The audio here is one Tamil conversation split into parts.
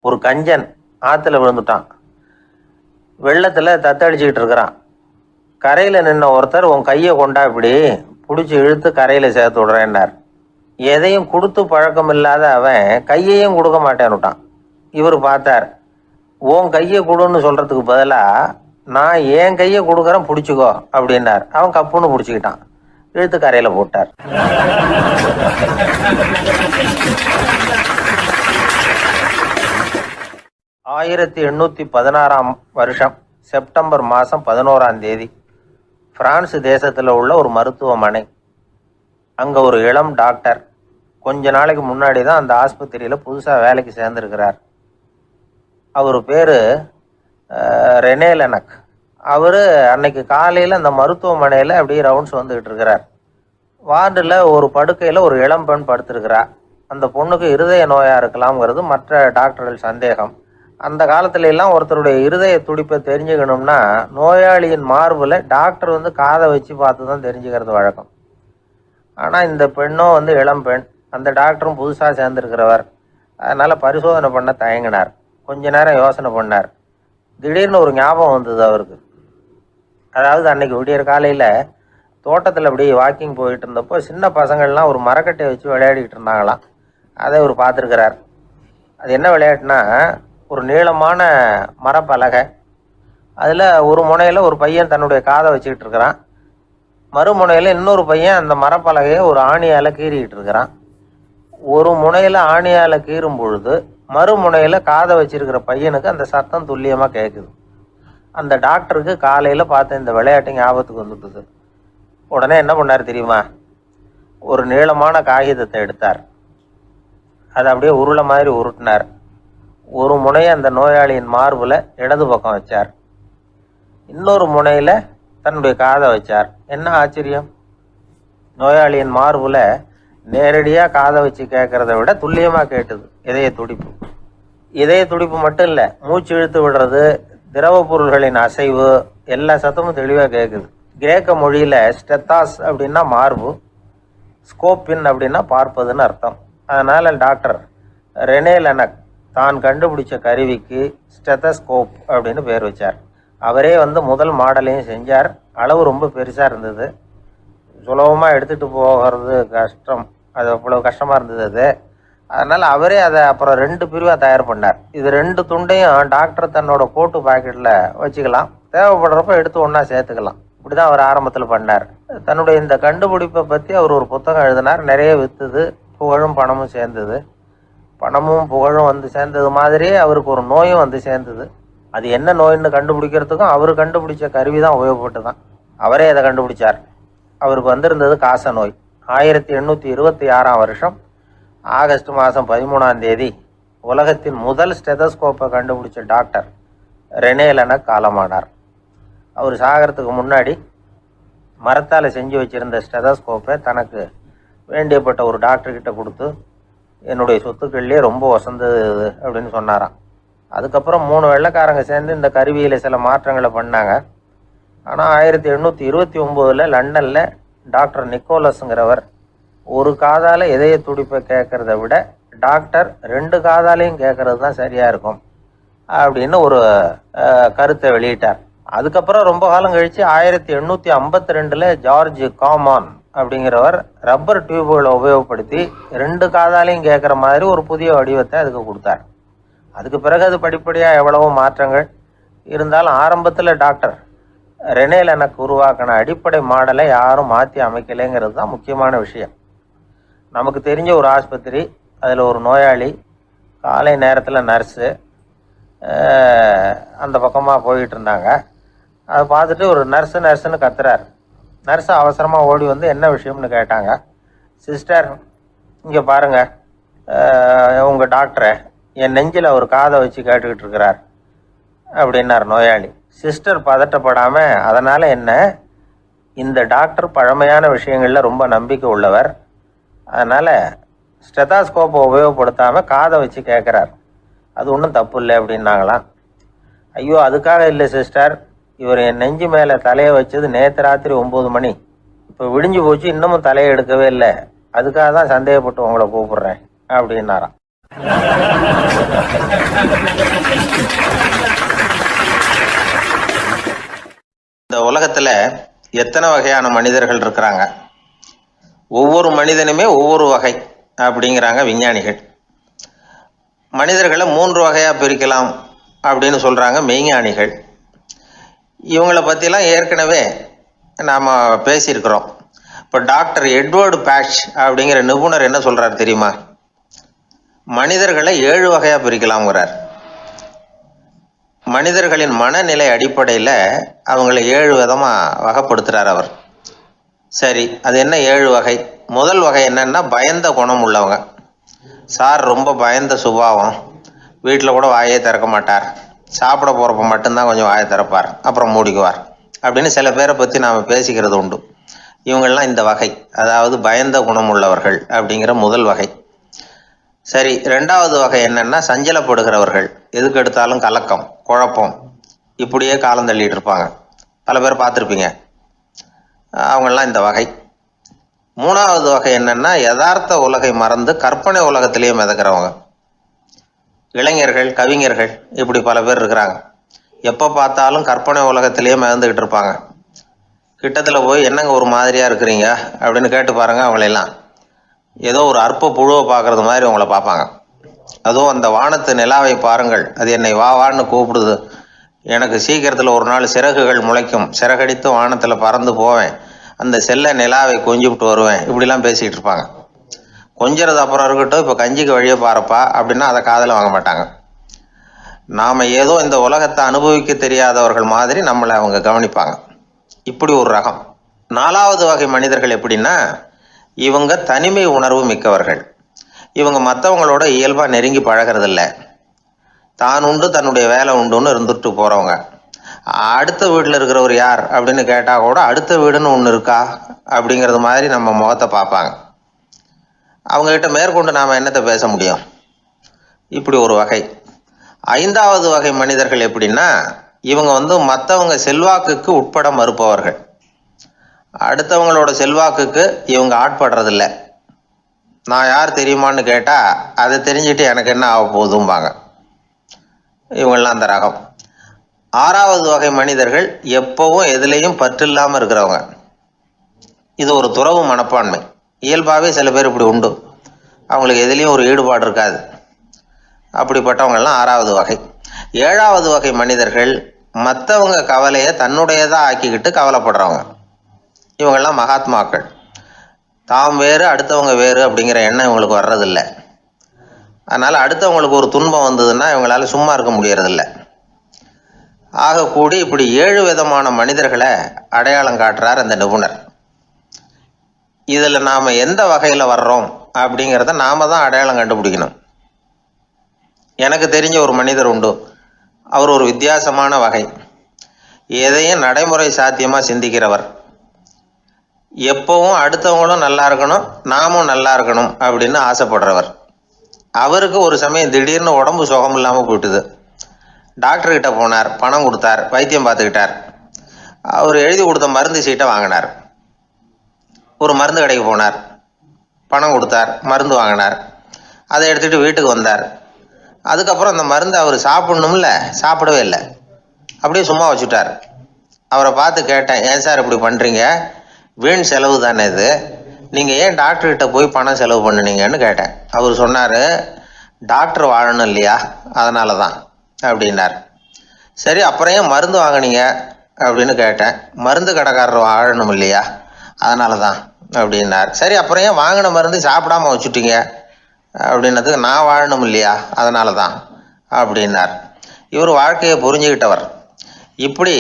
ஒரு கஞ்சன் ஆற்றுல விழுந்துட்டான். வெள்ளத்தில் தத்தளிச்சுக்கிட்டு இருக்கிறான். கரையில் நின்ன ஒருத்தர், உன் கையை கொண்டா இப்படி பிடிச்சி இழுத்து கரையில் சேர்த்து விடுறேன்னார். எதையும் கொடுத்து பழக்கம் இல்லாத அவன் கையையும் கொடுக்க மாட்டேன்னுட்டான். இவர் பார்த்தார், உன் கையை கொடுன்னு சொல்கிறதுக்கு பதிலாக நான் என் கையை கொடுக்குறேன் பிடிச்சிக்கோ அப்படின்னார். அவன் கப்புன்னு பிடிச்சிக்கிட்டான், இழுத்து கரையில் போட்டார். ஆயிரத்தி 1816 செப்டம்பர் மாதம் 11 பிரான்ஸ் தேசத்தில் உள்ள ஒரு மருத்துவமனை. அங்கே ஒரு இளம் டாக்டர் கொஞ்ச நாளைக்கு முன்னாடி தான் அந்த ஆஸ்பத்திரியில் புதுசாக வேலைக்கு சேர்ந்துருக்கிறார். அவர் பேர் ரெனே லெனக். அவர் அன்னைக்கு காலையில் அந்த மருத்துவமனையில் அப்படியே ரவுண்ட்ஸ் வந்துக்கிட்டு இருக்கிறார். வார்டில் ஒரு படுக்கையில் ஒரு இளம் பெண் படுத்திருக்கிறார். அந்த பொண்ணுக்கு இருதய நோயாக இருக்கலாம்ங்கிறது மற்ற டாக்டர்கள் சந்தேகம். அந்த காலத்துல எல்லாம் ஒருத்தருடைய இருதய துடிப்பை தெரிஞ்சுக்கணும்னா நோயாளியின் மார்பில் டாக்டர் காதை வச்சு பார்த்து தான் தெரிஞ்சுக்கிறது வழக்கம். ஆனால் இந்த பெண்ணும் இளம் பெண், அந்த டாக்டரும் புதுசாக சேர்ந்துருக்கிறவர். அதனால் பரிசோதனை பண்ண தயங்கினார். கொஞ்ச நேரம் யோசனை பண்ணார். திடீர்னு ஒரு ஞாபகம் வந்தது அவருக்கு. அதாவது அன்னைக்கு விடியற் காலையில் தோட்டத்தில் அப்படியே வாக்கிங் போயிட்டு இருந்தப்போ சின்ன பசங்கள்லாம் ஒரு மரக்கட்டையை வச்சு விளையாடிக்கிட்டு இருந்தாங்களாம். அதை அவர் பார்த்துருக்கிறார். அது என்ன விளையாட்டுனா, ஒரு நீளமான மரப்பலகை, அதில் ஒரு முனையில் ஒரு பையன் தன்னுடைய காதை வச்சுக்கிட்டு இருக்கிறான். மறுமுனையில் இன்னொரு பையன் அந்த மரப்பலகையை ஒரு ஆணியால் கீறிக்கிட்டு இருக்கிறான். ஒரு முனையில் ஆணியால் கீறும் பொழுது மறுமுனையில் காதை வச்சிருக்கிற பையனுக்கு அந்த சத்தம் துல்லியமாக கேட்குது. அந்த டாக்டருக்கு காலையில் பார்த்த இந்த விளையாட்டு ஞாபகத்துக்கு வந்துட்டுது. உடனே என்ன பண்ணார் தெரியுமா? ஒரு நீளமான காகிதத்தை எடுத்தார். அதை அப்படியே உருளை மாதிரி உருட்டினார். ஒரு முனையை அந்த நோயாளியின் மார்பில் இடது பக்கம் வச்சார். இன்னொரு முனையில் தன்னுடைய காதை வச்சார். என்ன ஆச்சரியம்! நோயாளியின் மார்பில் நேரடியாக காதை வச்சு கேட்குறத விட துல்லியமாக கேட்டுது இதய துடிப்பு. இதய துடிப்பு மட்டும் இல்லை, மூச்சு இழுத்து விடுறது, திரவ பொருள்களின் அசைவு, எல்லா சத்தமும் தெளிவாக கேட்குது. கிரேக்க மொழியில் ஸ்டெத்தாஸ் அப்படின்னா மார்பு, ஸ்கோப்பின் அப்படின்னா பார்ப்பதுன்னு அர்த்தம். அதனால் டாக்டர் ரெனே லெனக் தான் கண்டுபிடிச்ச கருவிக்கு ஸ்டெத்தஸ்கோப் அப்படின்னு பேர் வச்சார். அவரே முதல் மாடலையும் செஞ்சார். அளவு ரொம்ப பெருசாக இருந்தது, சுலபமாக எடுத்துகிட்டு போகிறது கஷ்டம், அது அவ்வளோ கஷ்டமாக இருந்தது அது. அதனால் அவரே அதை அப்புறம் 2 பிரிவாக தயார் பண்ணார். இது 2 துண்டையும் டாக்டர் தன்னோட கோட்டு பாக்கெட்டில் வச்சுக்கலாம், தேவைப்படுறப்ப எடுத்து ஒன்றா சேர்த்துக்கலாம். இப்படி தான் அவர் ஆரம்பத்தில் பண்ணார். தன்னுடைய இந்த கண்டுபிடிப்பை பற்றி அவர் ஒரு புத்தகம் எழுதினார். நிறைய விற்றுது, புகழும் பணமும் சேர்ந்தது. பணமும் புகழும் சேர்ந்தது மாதிரியே அவருக்கு ஒரு நோயும் சேர்ந்தது. அது என்ன நோயின்னு கண்டுபிடிக்கிறதுக்கும் அவர் கண்டுபிடிச்ச கருவி தான் உபயோகப்பட்டு தான். அவரே அதை கண்டுபிடிச்சார். அவருக்கு வந்திருந்தது காச நோய். 1826 ஆகஸ்ட் மாதம் 13 உலகத்தின் முதல் ஸ்டெதஸ்கோப்பை கண்டுபிடிச்ச டாக்டர் ரெனே லெனக் காலமானார். அவர் சாகிறதுக்கு முன்னாடி மரத்தால் செஞ்சு வச்சுருந்த ஸ்டெதஸ்கோப்பை தனக்கு வேண்டியப்பட்ட ஒரு டாக்டர்கிட்ட கொடுத்து, என்னுடைய சொத்துக்கள்லேயே ரொம்ப வசந்தது அப்படின்னு சொன்னாராம். அதுக்கப்புறம் 3 வெள்ளைக்காரங்க சேர்ந்து இந்த கருவியில் சில மாற்றங்களை பண்ணாங்க. ஆனால் 1829 லண்டனில் டாக்டர் நிக்கோலஸுங்கிறவர் ஒரு காதால் இதய துடிப்பை கேட்குறத விட டாக்டர் 2 காதாலையும் கேட்கறது தான் சரியாக இருக்கும் அப்படின்னு ஒரு கருத்தை வெளியிட்டார். அதுக்கப்புறம் ரொம்ப காலம் கழித்து 1852 ஜார்ஜ் காமான் அப்படிங்கிறவர் ரப்பர் டியூபுகளை உபயோகப்படுத்தி 2 காதாலையும் கேட்குற மாதிரி ஒரு புதிய வடிவத்தை அதுக்கு கொடுத்தார். அதுக்கு பிறகு அது படிப்படியாக எவ்வளவோ மாற்றங்கள் இருந்தாலும் ஆரம்பத்தில் டாக்டர் ரெனே லெனக் உருவாக்கின அடிப்படை மாடலை யாரும் மாற்றி அமைக்கலைங்கிறது தான் முக்கியமான விஷயம். நமக்கு தெரிஞ்ச ஒரு ஆஸ்பத்திரி, அதில் ஒரு நோயாளி, காலை நேரத்தில் நர்ஸு அந்த பக்கமாக போயிட்டு இருந்தாங்க. அதை பார்த்துட்டு ஒரு நர்ஸுன்னு கத்துறாரு. நர்ஸு அவசரமாக ஓடி என்ன விஷயம்னு கேட்டாங்க. சிஸ்டர், இங்கே பாருங்கள், உங்கள் டாக்டரை என் நெஞ்சில் ஒரு காதை வச்சு கேட்டுக்கிட்டு இருக்கிறார் அப்படின்னார் நோயாளி. சிஸ்டர் பதட்டப்படாமல், அதனால் என்ன, இந்த டாக்டர் பழமையான விஷயங்களில் ரொம்ப நம்பிக்கை உள்ளவர், அதனால் ஸ்டெதாஸ்கோப்பை உபயோகப்படுத்தாமல் காதை வச்சு கேட்குறார், அது ஒன்றும் தப்பு இல்லை அப்படின்னாங்களாம். ஐயோ, அதுக்காக இல்லை சிஸ்டர், இவர் என் நெஞ்சு மேலே தலையை வச்சது நேற்று ராத்திரி 9 மணி, இப்போ விடிஞ்சு போச்சு, இன்னமும் தலையை எடுக்கவே இல்லை, அதுக்காக தான் சந்தேகப்பட்டு உங்களை கூப்பிடுறேன் அப்படின்னாராம். இந்த உலகத்துல எத்தனை வகையான மனிதர்கள் இருக்கிறாங்க? ஒவ்வொரு மனிதனுமே ஒவ்வொரு வகை அப்படிங்கிறாங்க விஞ்ஞானிகள். மனிதர்களை 3 வகையா பிரிக்கலாம் அப்படின்னு சொல்றாங்க மெய்ஞானிகள். இவங்களை பற்றிலாம் ஏற்கனவே நாம் பேசியிருக்கிறோம். இப்போ டாக்டர் எட்வர்டு பேட்ச் அப்படிங்கிற நிபுணர் என்ன சொல்கிறார் தெரியுமா? மனிதர்களை 7 வகையாக பிரிக்கலாம்ங்கிறார். மனிதர்களின் மனநிலை அடிப்படையில் அவங்கள 7 விதமாக வகைப்படுத்துகிறார் அவர். சரி, அது என்ன 7 வகை? முதல் வகை என்னன்னா பயந்த குணம் உள்ளவங்க. சார் ரொம்ப பயந்த சுபாவம், வீட்டில் கூட வாயே திறக்க மாட்டார், சாப்பிட போகிறப்ப மட்டும்தான் கொஞ்சம் வாயை திறப்பார், அப்புறம் மூடிக்குவார் அப்படின்னு சில பேரை பற்றி நாம் பேசிக்கிறது உண்டு. இவங்கெல்லாம் இந்த வகை, அதாவது பயந்த குணம் உள்ளவர்கள் அப்படிங்கிற முதல் வகை. சரி, 2வது வகை என்னன்னா சஞ்சலப்படுகிறவர்கள், எதுக்கு எடுத்தாலும் கலக்கம், குழப்பம், இப்படியே காலம் தள்ளிட்டு இருப்பாங்க. பல பேர் பார்த்துருப்பீங்க. அவங்கெல்லாம் இந்த வகை. 3வது வகை என்னன்னா யதார்த்த உலகை மறந்து கற்பனை உலகத்திலேயே மிதக்கிறவங்க. இளைஞர்கள், கவிஞர்கள், இப்படி பல பேர் இருக்கிறாங்க. எப்போ பார்த்தாலும் கற்பனை உலகத்திலேயே மிதந்துக்கிட்டு இருப்பாங்க. கிட்டத்தில் போய் என்னங்க ஒரு மாதிரியா இருக்கிறீங்க அப்படின்னு கேட்டு பாருங்க, அவங்களெல்லாம் ஏதோ ஒரு அற்ப புழுவை பார்க்கறது மாதிரி அவங்கள பார்ப்பாங்க. அதுவும் அந்த வானத்து நிலாவை பாருங்கள், அது என்னை வா வான்னு கூப்பிடுது, எனக்கு சீக்கிரத்தில் ஒரு நாள் சிறகுகள் முளைக்கும், சிறகடித்து வானத்தில் பறந்து போவேன், அந்த செல்ல நிலாவை கொஞ்சிவிட்டு வருவேன், இப்படிலாம் பேசிகிட்டு இருப்பாங்க. கொஞ்சிறது அப்புறம் இருக்கட்டும், இப்போ கஞ்சிக்கு வழியே பாருப்பா அப்படின்னா அதை காதில் வாங்க மாட்டாங்க. நாம் ஏதோ இந்த உலகத்தை அனுபவிக்க தெரியாதவர்கள் மாதிரி நம்மளை அவங்க கவனிப்பாங்க. இப்படி ஒரு ரகம். 4வது வகை மனிதர்கள் எப்படின்னா, இவங்க தனிமை உணர்வு மிக்கவர்கள். இவங்க மற்றவங்களோட இயல்பாக நெருங்கி பழகிறதில்ல, தான் உண்டு தன்னுடைய வேலை உண்டுன்னு இருந்துட்டு போகிறவங்க. அடுத்த வீட்டில் இருக்கிறவர் யார் அப்படின்னு கேட்டால் கூட அடுத்த வீடுன்னு ஒன்று இருக்கா அப்படிங்கிறது மாதிரி நம்ம முகத்தை பார்ப்பாங்க. அவங்ககிட்ட மேற்கொண்டு நாம் என்னத்தை பேச முடியும்? இப்படி ஒரு வகை. 5வது வகை மனிதர்கள் எப்படின்னா, இவங்க மற்றவங்க செல்வாக்குக்கு உட்பட மறுப்பவர்கள். அடுத்தவங்களோட செல்வாக்குக்கு இவங்க ஆட்படுறதில்ல. நான் யார் தெரியுமான்னு கேட்டால் அதை தெரிஞ்சுட்டு எனக்கு என்ன ஆக போகுதும்பாங்க. இவங்கெல்லாம் அந்த ரகம். 6வது வகை மனிதர்கள் எப்பவும் எதுலேயும் பற்றில்லாமல் இருக்கிறவங்க. இது ஒரு துறவு மனப்பான்மை. இயல்பாகவே சில பேர் இப்படி உண்டு, அவங்களுக்கு எதுலேயும் ஒரு ஈடுபாடு இருக்காது. அப்படிப்பட்டவங்கெல்லாம் 6வது வகை. 7வது வகை மனிதர்கள் மற்றவங்க கவலையை தன்னுடையதாக ஆக்கிக்கிட்டு கவலைப்படுறவங்க. இவங்கெல்லாம் மகாத்மாக்கள். தாம் வேறு அடுத்தவங்க வேறு அப்படிங்கிற எண்ணம் இவங்களுக்கு வர்றதில்லை. அதனால் அடுத்தவங்களுக்கு ஒரு துன்பம் வந்ததுன்னா இவங்களால சும்மா இருக்க முடியறதில்லை. ஆக கூடி இப்படி 7 விதமான மனிதர்களை அடையாளம் காட்டுறார் அந்த நிபுணர். இதில் நாம் எந்த வகையில் வர்றோம் அப்படிங்கிறத நாம தான் அடையாளம் கண்டுபிடிக்கணும். எனக்கு தெரிஞ்ச ஒரு மனிதர் உண்டு. அவர் ஒரு வித்தியாசமான வகை. எதையும் நடைமுறை சாத்தியமாக சிந்திக்கிறவர். எப்பவும் அடுத்தவங்களும் நல்லா இருக்கணும், நாமும் நல்லா இருக்கணும் அப்படின்னு ஆசைப்படுறவர். அவருக்கு ஒரு சமயம் திடீர்னு உடம்பு சுகம் இல்லாமல் போயிட்டுது. டாக்டர்கிட்ட போனார், பணம் கொடுத்தார், வைத்தியம் பார்த்துக்கிட்டார். அவர் எழுதி கொடுத்த மருந்து சீட்டை வாங்கினார். ஒரு மருந்து கடைக்கு போனார், பணம் கொடுத்தார், மருந்து வாங்கினார். அதை எடுத்துகிட்டு வீட்டுக்கு வந்தார். அதுக்கப்புறம் அந்த மருந்து அவர் சாப்பிடணும்ல, சாப்பிடவே இல்லை, அப்படியே சும்மா வச்சுட்டார். அவரை பார்த்து கேட்டேன், ஏன் சார் இப்படி பண்ணுறீங்க? வீண் செலவு தானே இது, நீங்கள் ஏன் டாக்டர்கிட்ட போய் பணம் செலவு பண்ணினீங்கன்னு கேட்டேன். அவர் சொன்னார், டாக்டர் வாழணும் இல்லையா, அதனால தான் அப்படின்னார். சரி, அப்புறம் ஏன் மருந்து வாங்கினீங்க அப்படின்னு கேட்டேன். மருந்து கடைக்காரர் வாழணும் இல்லையா, அதனால தான் அப்படின்னார். சரி, அப்புறம் ஏன் வாங்கின மருந்து சாப்பிடாம வச்சுட்டீங்க அப்படின்னதுக்கு, நான் வாழணும் இல்லையா, அதனால தான் அப்படின்னார். இவர் வாழ்க்கையை புரிஞ்சுக்கிட்டவர். இப்படி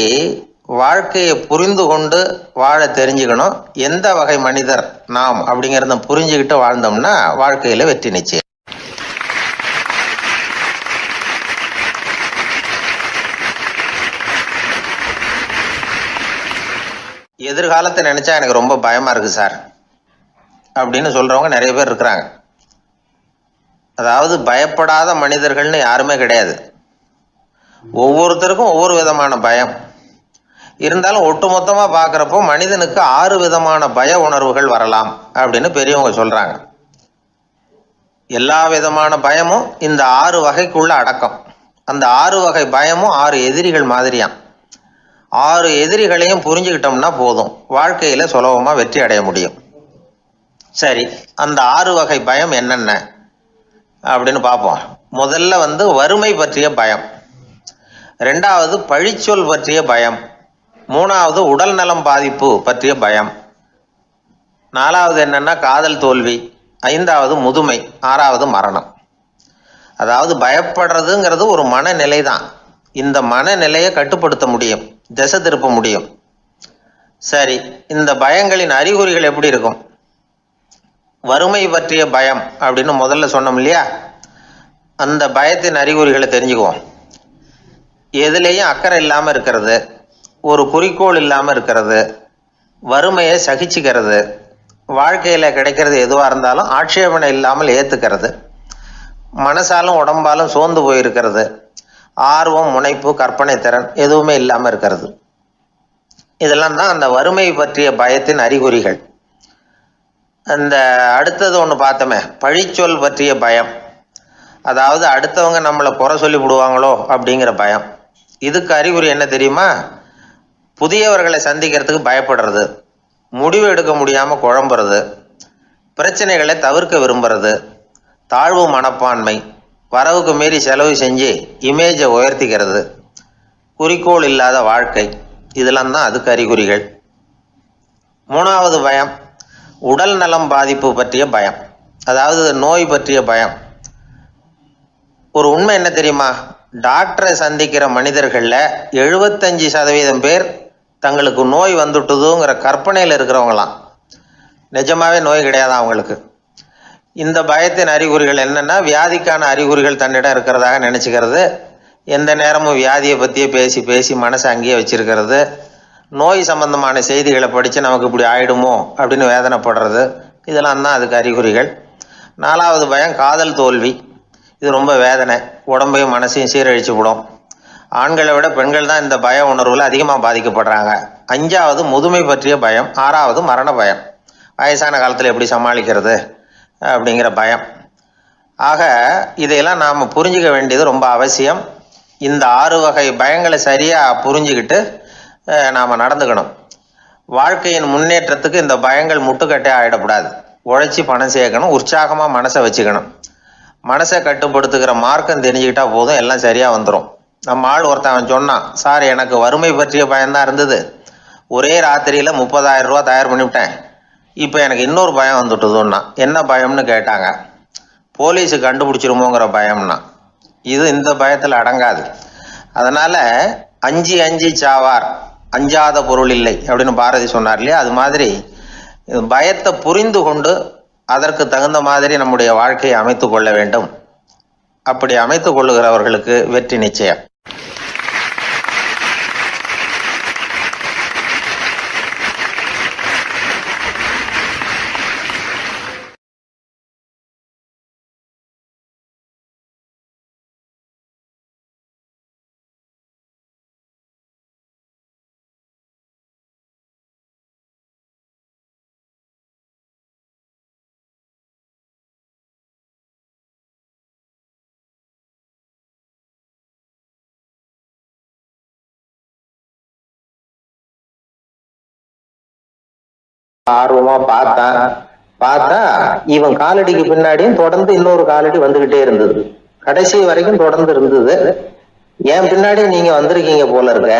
வாழ்க்கையை புரிந்து கொண்டு வாழ தெரிஞ்சுக்கணும். எந்த வகை மனிதர் நாம் அப்படிங்கிறத புரிஞ்சுக்கிட்டு வாழ்ந்தோம்னா வாழ்க்கையில வெற்றி நிச்சயம். எதிர்காலத்தை நினைச்சா எனக்கு ரொம்ப பயமா இருக்கு சார் அப்படின்னு சொல்றவங்க நிறைய பேர் இருக்கிறாங்க. அதாவது பயப்படாத மனிதர்கள்னு யாருமே கிடையாது. ஒவ்வொருத்தருக்கும் ஒவ்வொரு விதமான பயம் இருந்தாலும் ஒட்டுமொத்தமா பார்க்குறப்போ மனிதனுக்கு 6 விதமான பய உணர்வுகள் வரலாம் அப்படின்னு பெரியவங்க சொல்றாங்க. எல்லா விதமான பயமும் இந்த 6 வகைக்குள்ள அடக்கம். அந்த 6 வகை பயமும் 6 எதிரிகள் மாதிரியாம். 6 எதிரிகளையும் புரிஞ்சுக்கிட்டோம்னா போதும், வாழ்க்கையில சுலபமா வெற்றி அடைய முடியும். சரி, அந்த 6 வகை பயம் என்னென்ன அப்படின்னு பார்ப்போம். முதல்ல வறுமை பற்றிய பயம், 2வது பழிச்சொல் பற்றிய பயம், 3வது உடல் நலம் பாதிப்பு பற்றிய பயம், 4வது என்னன்னா காதல் தோல்வி, 5வது முதுமை, 6வது மரணம். அதாவது பயப்படுறதுங்கிறது ஒரு மனநிலை தான். இந்த மனநிலையை கட்டுப்படுத்த முடியும், திசை திருப்ப முடியும். சரி, இந்த பயங்களின் அறிகுறிகள் எப்படி இருக்கும்? வறுமை பற்றிய பயம் அப்படின்னு முதல்ல சொன்னோம் இல்லையா, அந்த பயத்தின் அறிகுறிகளை தெரிஞ்சுக்குவோம். எதுலேயும் அக்கறை இல்லாமல் இருக்கிறது, ஒரு குறிக்கோள் இல்லாமல் இருக்கிறது, வறுமையை சகிச்சுக்கிறது, வாழ்க்கையில் கிடைக்கிறது எதுவாக இருந்தாலும் ஆட்சேபனை இல்லாமல் ஏற்றுக்கிறது, மனசாலும் உடம்பாலும் சோர்ந்து போயிருக்கிறது, ஆர்வம், முனைப்பு, கற்பனை திறன் எதுவுமே இல்லாமல் இருக்கிறது. இதெல்லாம் தான் அந்த வறுமை பற்றிய பயத்தின் அறிகுறிகள். அந்த அடுத்தது ஒன்று பார்த்தோமே, பழிச்சொல் பற்றிய பயம். அதாவது அடுத்தவங்க நம்மளை குறை சொல்லி விடுவாங்களோ அப்படிங்கிற பயம். இதுக்கு அறிகுறி என்ன தெரியுமா? புதியவர்களை சந்திக்கிறதுக்கு பயப்படுறது, முடிவு எடுக்க முடியாமல் குழம்புறது, பிரச்சனைகளை தவிர்க்க விரும்புறது, தாழ்வு மனப்பான்மை, வரவுக்கு மீறி செலவு செஞ்சு இமேஜை உயர்த்திக்கிறது, குறிக்கோள் இல்லாத வாழ்க்கை, இதெல்லாம் தான் அதுக்கு அறிகுறிகள். 3வது பயம் உடல் நலம் பாதிப்பு பற்றிய பயம், அதாவது நோய் பற்றிய பயம். ஒரு உண்மை என்ன தெரியுமா? டாக்டரை சந்திக்கிற மனிதர்களில் 75% பேர் தங்களுக்கு நோய் வந்துட்டுதுங்கிற கற்பனையில் இருக்கிறவங்களாம். நிஜமாவே நோய் கிடையாது அவங்களுக்கு. இந்த பயத்தின் அறிகுறிகள் என்னென்னா, வியாதிக்கான அறிகுறிகள் தன்னிடம் இருக்கிறதாக நினச்சிக்கிறது, எந்த நேரமும் வியாதியை பற்றியே பேசி பேசி மனசை அங்கேயே வச்சிருக்கிறது, நோய் சம்பந்தமான செய்திகளை படித்து நமக்கு இப்படி ஆயிடுமோ அப்படின்னு வேதனைப்படுறது, இதெல்லாம் தான் அதுக்கு அறிகுறிகள். 4வது பயம் காதல் தோல்வி. இது ரொம்ப வேதனை, உடம்பையும் மனசையும் சீரழிச்சு விடும். ஆண்களை விட பெண்கள் தான் இந்த பய உணர்வில் அதிகமாக பாதிக்கப்படுறாங்க. 5வது முதுமை பற்றிய பயம். 6வது மரண பயம், வயசான காலத்தில் எப்படி சமாளிக்கிறது அப்படிங்கிற பயம். ஆக இதையெல்லாம் நாம் புரிஞ்சிக்க வேண்டியது ரொம்ப அவசியம். இந்த 6 வகை பயங்களை சரியாக புரிஞ்சுக்கிட்டு நாம் நடந்துக்கணும். வாழ்க்கையின் முன்னேற்றத்துக்கு இந்த பயங்கள் முட்டுக்கட்டே ஆகிடக்கூடாது. உழைச்சி பணம் சேர்க்கணும், உற்சாகமாக மனசை வச்சுக்கணும். மனசை கட்டுப்படுத்துகிற மார்க்கம் தெரிஞ்சுக்கிட்டா போதும், எல்லாம் சரியாக வந்துடும். நம்ம ஆள் ஒருத்தன் சொன்னான், சார் எனக்கு வறுமை பற்றிய பயம்தான் இருந்தது, ஒரே ராத்திரியில் 30,000 ரூபா தயார் பண்ணிவிட்டேன், இப்போ எனக்கு இன்னொரு பயம் வந்துட்டுதுன்னா. என்ன பயம்னு கேட்டாங்க. போலீஸு கண்டுபிடிச்சிருமோங்கிற பயம்னா. இது இந்த பயத்தில் அடங்காது. அதனால் அஞ்சி அஞ்சி சாவார், அஞ்சாத பொருள் இல்லை அப்படின்னு பாரதி சொன்னார் இல்லையா, அது மாதிரி பயத்தை புரிந்து கொண்டு அதற்கு தகுந்த மாதிரி நம்முடைய வாழ்க்கையை அமைத்து கொள்ள வேண்டும். அப்படி அமைத்து கொள்ளுகிறவர்களுக்கு வெற்றி நிச்சயம். ஆர்வமா பார்த்தா இவன் காலடிக்கு பின்னாடியும் தொடர்ந்து இன்னொரு காலடி வந்துகிட்டே இருந்தது. கடைசி வரைக்கும் தொடர்ந்து இருந்தது. என் பின்னாடி நீங்க வந்திருக்கீங்க போல இருக்க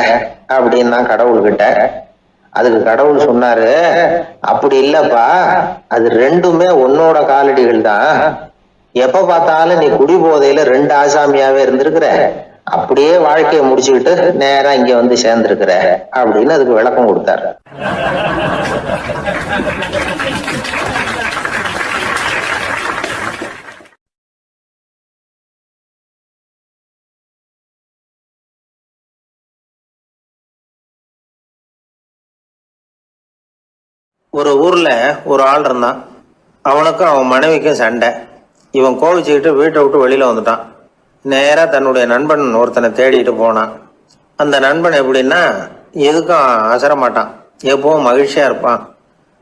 அப்படின்னா கடவுள்கிட்ட. அதுக்கு கடவுள் சொன்னாரு, அப்படி இல்லப்பா, அது ரெண்டுமே உன்னோட காலடிகள் தான். எப்ப பார்த்தாலும் நீ குடி போதையில 2 ஆசாமியாவே இருந்திருக்கிற, அப்படியே வாழ்க்கையை முடிச்சுக்கிட்டு நேரா இங்க வந்து சேர்ந்திருக்கிற அப்படின்னு அதுக்கு விளக்கம் கொடுத்தாரு. ஒரு ஊர்ல ஒரு ஆள் இருந்தான். அவனுக்கும் அவன் மனைவிக்கும் சண்டை. இவன் கோவிச்சுக்கிட்டு வீட்டை விட்டு வெளியில வந்துட்டான். நேரா தன்னுடைய நண்பன் ஒருத்தனை தேடிட்டு போனான். அந்த நண்பன் எப்படின்னா, எதுக்கும் அசர மாட்டான், எப்பவும் மகிழ்ச்சியா இருப்பான்.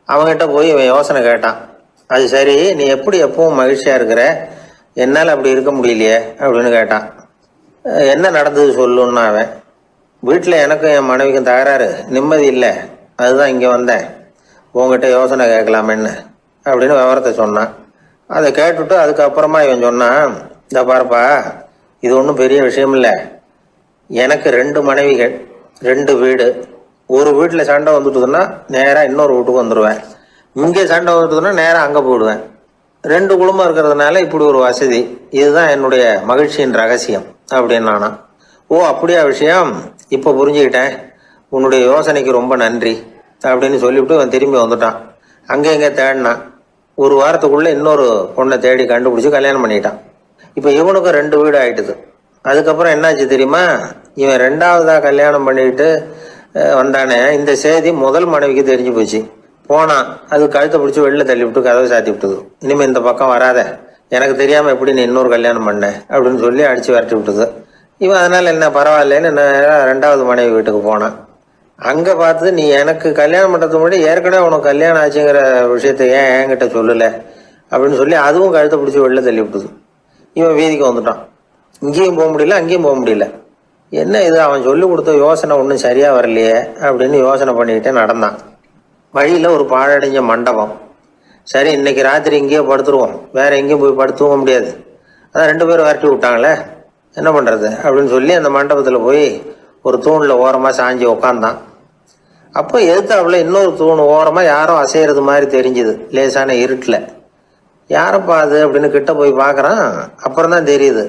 அவன்கிட்ட போய் இவன் யோசனை கேட்டான். அது சரி, நீ எப்படி எப்பவும் மகிழ்ச்சியா இருக்கிற, என்னால் அப்படி இருக்க முடியலையே அப்படின்னு கேட்டான். என்ன நடந்தது சொல்லுன்னா அவன். வீட்டில் எனக்கும் என் மனைவிக்கும் தகராறு, நிம்மதி இல்லை, அதுதான் இங்கே வந்தேன், உங்ககிட்ட யோசனை கேட்கலாமேன்னு அப்படின்னு விவரத்தை சொன்னான். அதை கேட்டுவிட்டு அதுக்கப்புறமா இவன் சொன்னான், இந்த பாருப்பா, இது ஒன்றும் பெரிய விஷயம் இல்லை. எனக்கு 2 மனைவிகள், 2 வீடு. ஒரு வீட்டில் சண்டை வந்துட்டுதுன்னா நேராக இன்னொரு வீட்டுக்கு வந்துடுவேன், இங்கே சண்டை வந்துட்டுதுன்னா நேராக அங்கே போயிடுவேன். 2 குடும்பம் இருக்கிறதுனால இப்படி ஒரு வசதி, இதுதான் என்னுடைய மகிழ்ச்சியின் ரகசியம் அப்படின்னு நானா. ஓ அப்படியா விஷயம், இப்போ புரிஞ்சுக்கிட்டேன், உன்னுடைய யோசனைக்கு ரொம்ப நன்றி அப்படின்னு சொல்லிவிட்டு அவன் திரும்பி வந்துட்டான். அங்கே இங்கே தேடினான். ஒரு வாரத்துக்குள்ளே இன்னொரு பொண்ணை தேடி கண்டுபிடிச்சி கல்யாணம் பண்ணிட்டான். இப்போ இவனுக்கும் 2 வீடு ஆயிட்டுது. அதுக்கப்புறம் என்னாச்சு தெரியுமா, இவன் 2வதாக கல்யாணம் பண்ணிக்கிட்டு வந்தானே, இந்த செய்தி முதல் மனைவிக்கு தெரிஞ்சு போச்சு. போனான், அது கழுத்தை பிடிச்சி வெளில தள்ளி விட்டு கதவை சாத்தி விட்டுது. இனிமேல் இந்த பக்கம் வராத, எனக்கு தெரியாமல் எப்படி நீ இன்னொரு கல்யாணம் பண்ண அப்படின்னு சொல்லி அடித்து விரட்டி விட்டுது. இவன் அதனால் என்ன பரவாயில்லன்னு 2வது மனைவி வீட்டுக்கு போனான். அங்கே பார்த்து, நீ எனக்கு கல்யாணம் பண்ணுறதுக்கு முன்னாடி ஏற்கனவே உனக்கு கல்யாணம் ஆச்சுங்கிற விஷயத்த ஏன் என்கிட்ட சொல்லலை அப்படின்னு சொல்லி அதுவும் கழுத்தை பிடிச்சி வெளில தள்ளி விட்டுது. இவன் வீதிக்கு வந்துட்டான். இங்கேயும் போக முடியல, அங்கேயும் போக முடியல. என்ன இது, அவன் சொல்லி கொடுத்த யோசனை ஒன்றும் சரியாக வரலையே அப்படின்னு யோசனை பண்ணிக்கிட்டே நடந்தான். வழியில் ஒரு பாழடைஞ்ச மண்டபம். சரி, இன்னைக்கு ராத்திரி இங்கேயே படுத்துருவோம், வேற எங்கேயும் போய் படுத்துக்க முடியாது, அதான் 2 பேரும் விரட்டி விட்டாங்களே, என்ன பண்ணுறது அப்படின்னு சொல்லி அந்த மண்டபத்தில் போய் ஒரு தூணில் ஓரமாக சாஞ்சி உக்காந்தான். அப்போ எதிர்த்தாப்புல இன்னொரு தூண் ஓரமாக யாரோ அசைகிறது மாதிரி தெரிஞ்சுது, லேசான இருட்டில். யாரப்பா அது அப்படின்னு கிட்ட போய் பார்க்குறான். அப்புறம் தான் தெரியுது,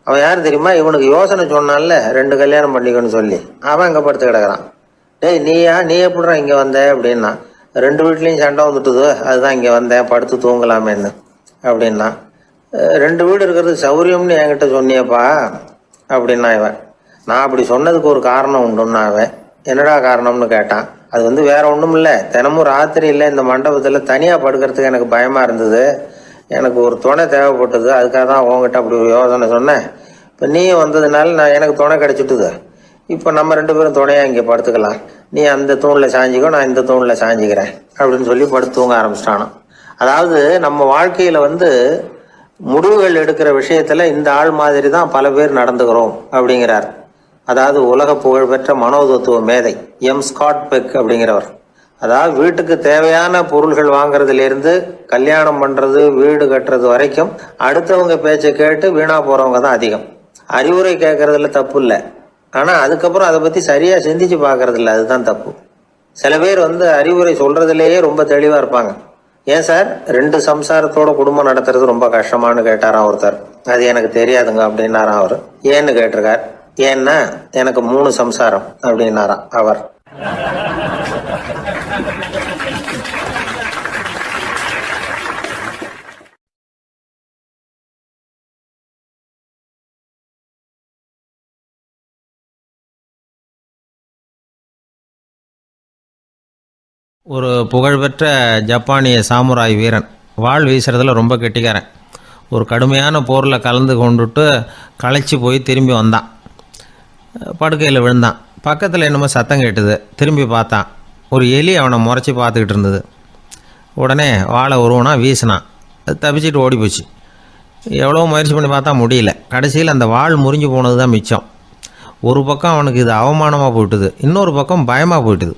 அவன் யார் தெரியுமா, இவனுக்கு யோசனை சொன்னான்ல 2 கல்யாணம் பண்ணிக்கணும்னு சொல்லி, அவன் அங்கே படுத்து கிடக்குறான். டேய் நீ எப்படிடா இங்கே வந்த அப்படின்னா, 2 வீட்லேயும் சண்டை வந்துட்டுது, அதுதான் இங்கே வந்தேன், படுத்து தூங்கலாமேன்னு அப்படின்னா. 2 வீடு இருக்கிறது சௌரியம்னு என்கிட்ட சொன்னியப்பா அப்படின்னா இவன். நான் அப்படி சொன்னதுக்கு ஒரு காரணம் உண்டுன்னா அவன். என்னடா காரணம்னு கேட்டான். அது வேற ஒன்றும் இல்லை, தினமும் ராத்திரியில் இந்த மண்டபத்தில் தனியாக படுக்கிறதுக்கு எனக்கு பயமாக இருந்தது, எனக்கு ஒரு துணை தேவைப்பட்டது, அதுக்காக தான் உங்ககிட்ட அப்படி ஒரு யோசனை சொன்னேன். இப்போ நீயும் வந்ததுனால எனக்கு துணை கிடைச்சிட்டுது. இப்போ நம்ம 2 பேரும் துணையாக இங்கே படுத்துக்கலாம், நீ அந்த தூணில் சாஞ்சிக்கோ, நான் இந்த தூணில் சாஞ்சிக்கிறேன் அப்படின்னு சொல்லி படுத்து தூங்க ஆரம்பிச்சிட்டானோ. அதாவது நம்ம வாழ்க்கையில் முடிவுகள் எடுக்கிற விஷயத்துல இந்த ஆள் மாதிரி தான் பல பேர் நடந்துக்கிறோம் அப்படிங்கிறார். அதாவது உலக புகழ்பெற்ற மனோதத்துவ மேதை ஸ்காட் பெக் அப்படிங்கிறவர். அதாவது வீட்டுக்கு தேவையான பொருள்கள் வாங்குறதுல இருந்து கல்யாணம் பண்றது, வீடு கட்டுறது வரைக்கும் அடுத்தவங்க பேச்சை கேட்டு வீணா போறவங்க தான் அதிகம். அறிவுரை கேட்கறதுல தப்பு இல்லை, ஆனா அதுக்கப்புறம் அதை பத்தி சரியா சிந்திச்சு பாக்குறது இல்லை, அதுதான் தப்பு. சில பேர் அறிவுரை சொல்றதுலேயே ரொம்ப தெளிவா இருப்பாங்க. ஏன் சார் 2 சம்சாரத்தோட குடும்பம் நடத்துறது ரொம்ப கஷ்டமானு கேட்டாராம் ஒருத்தர். அது எனக்கு தெரியாதுங்க அப்படின்னாராம் அவர். ஏன்னு கேட்டிருக்கார். ஏன்னா எனக்கு 3 சம்சாரம் அப்படின்னாராம் அவர். ஒரு புகழ்பெற்ற ஜப்பானிய சாமுராய் வீரன், வாள் வீசுறதுல ரொம்ப கெட்டிக்காரன். ஒரு கடுமையான போரில் கலந்து கொண்டுட்டு களைச்சி போய் திரும்பி வந்தான். படுக்கையில் விழுந்தான். பக்கத்தில் என்னமோ சத்தம் கேட்டுது. திரும்பி பார்த்தான். ஒரு எலி அவனை முறைச்சி பார்த்துக்கிட்டு இருந்தது. உடனே வாளை உருவனா வீசினான். அது தப்பிச்சிட்டு ஓடி போச்சு. எவ்வளோ முயற்சி பண்ணி பார்த்தா முடியல. கடைசியில் அந்த வாள் முறிஞ்சு போனது தான் மிச்சம். ஒரு பக்கம் அவனுக்கு இது அவமானமாக போயிட்டுது, இன்னொரு பக்கம் பயமாக போயிட்டுது.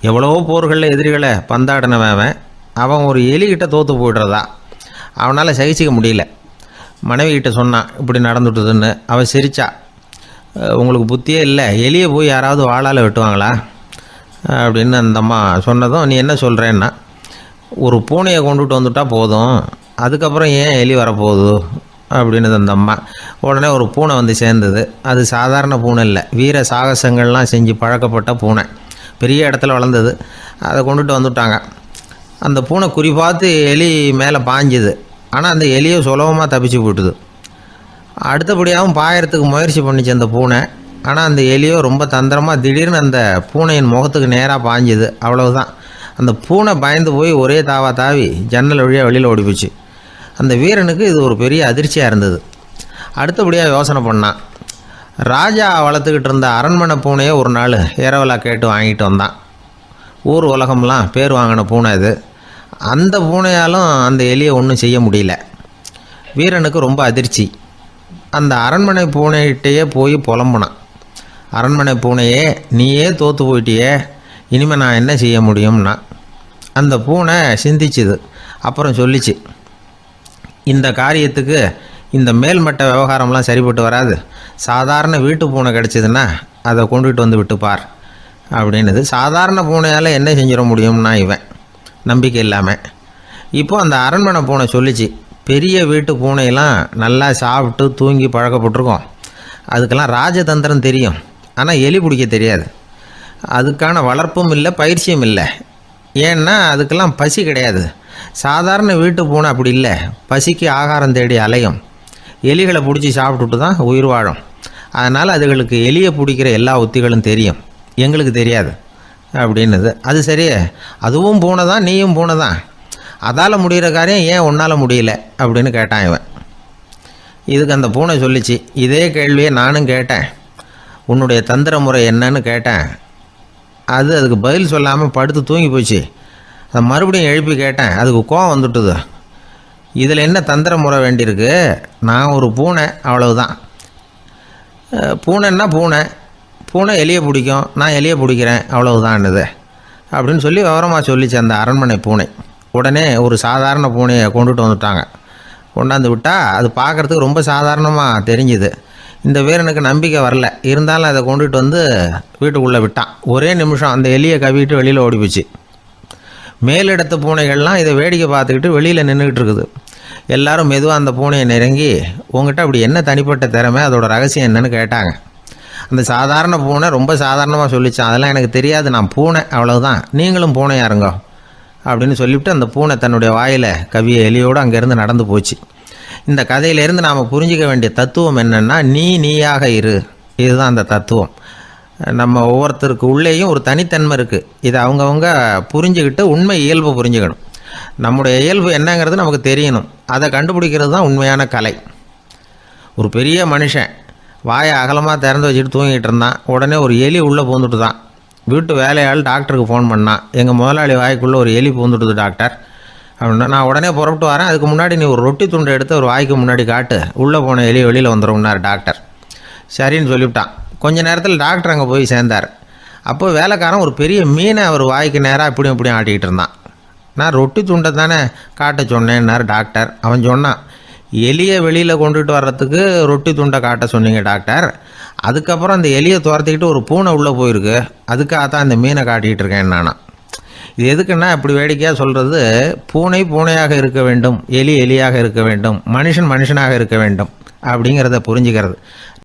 எவ்வளவோ போர்களில் எதிரிகளை பந்தாடினவன் அவன் ஒரு எலிகிட்ட தோற்று போய்டுறதா அவனால் சகிச்சிக்க முடியல. மனைவிகிட்ட சொன்னான் இப்படி நடந்துட்டுதுன்னு. அவன் சிரிச்சா. உங்களுக்கு புத்தியே இல்லை, எலியை போய் யாராவது வாளால் வெட்டுவாங்களா அப்படின்னு அந்த அம்மா சொன்னதும், நீ என்ன சொல்கிறேன்னா, ஒரு பூனையை கொண்டுட்டு வந்துட்டா போதும், அதுக்கப்புறம் ஏன் எலி வரப்போகுது அப்படின்னு அந்த அம்மா. உடனே ஒரு பூனை வந்து சேர்ந்தது. அது சாதாரண பூனை இல்லை, வீர சாகசங்கள்லாம் செஞ்சு பழக்கப்பட்ட பூனை. பெரிய இடத்துல வளர்ந்தது. அதை கொண்டுட்டு வந்துட்டாங்க. அந்த பூனை குறி பார்த்து எலி மேலே பாஞ்சுது. ஆனால் அந்த எலியை சுலபமாக தப்பிச்சு போட்டுது. அடுத்தபடியாகவும் பாயறதுக்கு முயற்சி பண்ணிச்சு அந்த பூனை. ஆனால் அந்த எலியோ ரொம்ப தந்திரமாக திடீர்னு அந்த பூனையின் முகத்துக்கு நேராக பாஞ்சுது. அவ்வளவுதான். அந்த பூனை பயந்து போய் ஒரே தாவி ஜன்னல் வழியாக வெளியில் ஓடிப்போச்சு. அந்த வீரனுக்கு இது ஒரு பெரிய அதிர்ச்சியாக இருந்தது. அடுத்தபடியாக யோசனை பண்ணான். ராஜா வளர்த்துக்கிட்டு இருந்த அரண்மனை பூனையை ஒரு நாள் இரவலாக கேட்டு வாங்கிட்டு வந்தான். ஊர் உலகம்லாம் பேர் வாங்கின பூனை இது. அந்த பூனையாலும் அந்த எலியை ஒன்றும் செய்ய முடியல. வீரனுக்கு ரொம்ப அதிர்ச்சி. அந்த அரண்மனை பூனைகிட்டேயே போய் புலம்புனான். அரண்மனை பூனையே, நீயே தோற்று போயிட்டியே, இனிமேல் நான் என்ன செய்ய முடியும்னா. அந்த பூனை சிந்திச்சுது. அப்புறம் சொல்லிச்சு, இந்த காரியத்துக்கு இந்த மேல்மட்ட விவகாரம்லாம் சரிப்பட்டு வராது. சாதாரண வீட்டு பூனை கிடச்சிதுன்னா அதை கொண்டுகிட்டு வந்து விட்டுப்பார் அப்படின்னுது. சாதாரண பூனையால் என்ன செஞ்சிட முடியும்னா இவன் நம்பிக்கை இல்லாமல். இப்போது அந்த அரண்மனை பூனை சொல்லிச்சு, பெரிய வீட்டு பூனையெல்லாம் நல்லா சாப்பிட்டு தூங்கி பழக்கப்பட்டிருக்கோம். அதுக்கெல்லாம் ராஜதந்திரம் தெரியும், ஆனால் எலி பிடிக்க தெரியாது. அதுக்கான வளர்ப்பும் இல்லை, பயிற்சியும் இல்லை. ஏன்னா அதுக்கெல்லாம் பசி கிடையாது. சாதாரண வீட்டு பூனை அப்படி இல்லை, பசிக்கு ஆகாரம் தேடி அலையும். எலிகளை பிடிச்சி சாப்பிட்டுட்டு தான் உயிர் வாழும். அதனால் அதுகளுக்கு எலியை பிடிக்கிற எல்லா உத்திகளும் தெரியும், எங்களுக்கு தெரியாது அப்படின்னுது. அது சரியே, அதுவும் பூனை தான், நீயும் பூனை தான். அதால் முடிகிற காரியம் ஏன் உன்னால் முடியல அப்படின்னு கேட்டான் இவன். இதுக்கு அந்த பூனை சொல்லிச்சு, இதே கேள்வியை நானும் கேட்டேன். உன்னுடைய தந்திர முறை என்னன்னு கேட்டேன். அதுக்கு பதில் சொல்லாமல் படுத்து தூங்கி போச்சு. அதை மறுபடியும் எழுப்பி கேட்டேன். அதுக்கு கோவம் வந்துட்டுது. இதில் என்ன தந்திர முறை வேண்டியிருக்கு? நான் ஒரு பூனை, அவ்வளவுதான். பூனைன்னா பூனை, பூனை எலியை பிடிக்கும், நான் எலியை பிடிக்கிறேன், அவ்வளவுதான்னுது அப்படின்னு சொல்லி விவரமாக சொல்லிச்சு அந்த அரண்மனை பூனை. உடனே ஒரு சாதாரண பூனையை கொண்டுட்டு வந்துட்டாங்க. கொண்டாந்து விட்டால் அது பார்க்குறதுக்கு ரொம்ப சாதாரணமாக தெரிஞ்சுது. இந்த வீரனுக்கு நம்பிக்கை வரல. இருந்தாலும் அதை கொண்டுட்டு வந்து வீட்டுக்குள்ளே விட்டான். ஒரே நிமிஷம் அந்த எலியை கவிட்டு வெளியில் ஓடி போச்சு. மேலிடத்து பூனைகள்லாம் இதை வேடிக்கை பார்த்துக்கிட்டு வெளியில் நின்றுக்கிட்டு இருக்குது. எல்லாரும் மெதுவாக அந்த பூனையை நெருங்கி, உங்கள்கிட்ட அப்படி என்ன தனிப்பட்ட திறமை, அதோட ரகசியம் என்னன்னு கேட்டாங்க. அந்த சாதாரண பூனை ரொம்ப சாதாரணமாக சொல்லிச்சான், அதெல்லாம் எனக்கு தெரியாது, நான் பூனை, அவ்வளவுதான், நீங்களும் பூனையாக இருங்கோ அப்படின்னு சொல்லிவிட்டு அந்த பூனை தன்னுடைய வாயில் கவிய எலியோடு அங்கேருந்து நடந்து போச்சு. இந்த கதையிலேருந்து நாம் புரிஞ்சிக்க வேண்டிய தத்துவம் என்னென்னா, நீயாக இரு. இதுதான் அந்த தத்துவம். நம்ம ஒவ்வொருத்தருக்கு உள்ளேயும் ஒரு தனித்தன்மை இருக்குது. இதை அவங்கவுங்க புரிஞ்சுக்கிட்டு உண்மை இயல்பு புரிஞ்சுக்கணும். நம்முடைய இயல்பு என்னங்கிறது நமக்கு தெரியணும். அதை கண்டுபிடிக்கிறது தான் உண்மையான கலை. ஒரு பெரிய மனுஷன் வாயை அகலமாக திறந்து வச்சுட்டு தூங்கிட்டு இருந்தான். உடனே ஒரு எலி உள்ளே பூந்துட்டு தான். வீட்டு வேலையாள் டாக்டருக்கு ஃபோன் பண்ணான், எங்கள் முதலாளி வாய்க்குள்ளே ஒரு எலி பூந்துட்டுது டாக்டர் அப்படின்னா. நான் உடனே புறப்பட்டு வரேன், அதுக்கு முன்னாடி நீ ஒரு ரொட்டி துண்டை எடுத்து ஒரு வாய்க்கு முன்னாடி காட்டு, உள்ளே போன எலி வெளியில் வந்துடும்னார் டாக்டர். சரின்னு சொல்லிவிட்டான். கொஞ்ச நேரத்தில் டாக்டர் அங்கே போய் சேர்ந்தார். அப்போ வேலைக்காரன் ஒரு பெரிய மீனை அவர் வாய்க்கு நேராக இப்படியும் இப்படியும் ஆட்டிக்கிட்டு இருந்தான். நான் ரொட்டி துண்டை தானே காட்ட சொன்னேன்னார் டாக்டர். அவன் சொன்னான், எலியை வெளியில் கொண்டுட்டு வர்றதுக்கு ரொட்டி துண்டை காட்ட சொன்னீங்க டாக்டர், அதுக்கப்புறம் அந்த எலியை துரத்திக்கிட்டு ஒரு பூனை உள்ளே போயிருக்கு, அதுக்காக தான் இந்த மீனை காட்டிகிட்டு இருக்கேன் நானா. இது எதுக்குன்னா, இப்படி வேடிக்கையாக சொல்கிறது, பூனை பூனையாக இருக்க வேண்டும், எலி எலியாக இருக்க வேண்டும், மனுஷன் மனுஷனாக இருக்க வேண்டும் அப்படிங்கிறத புரிஞ்சுக்கிறது.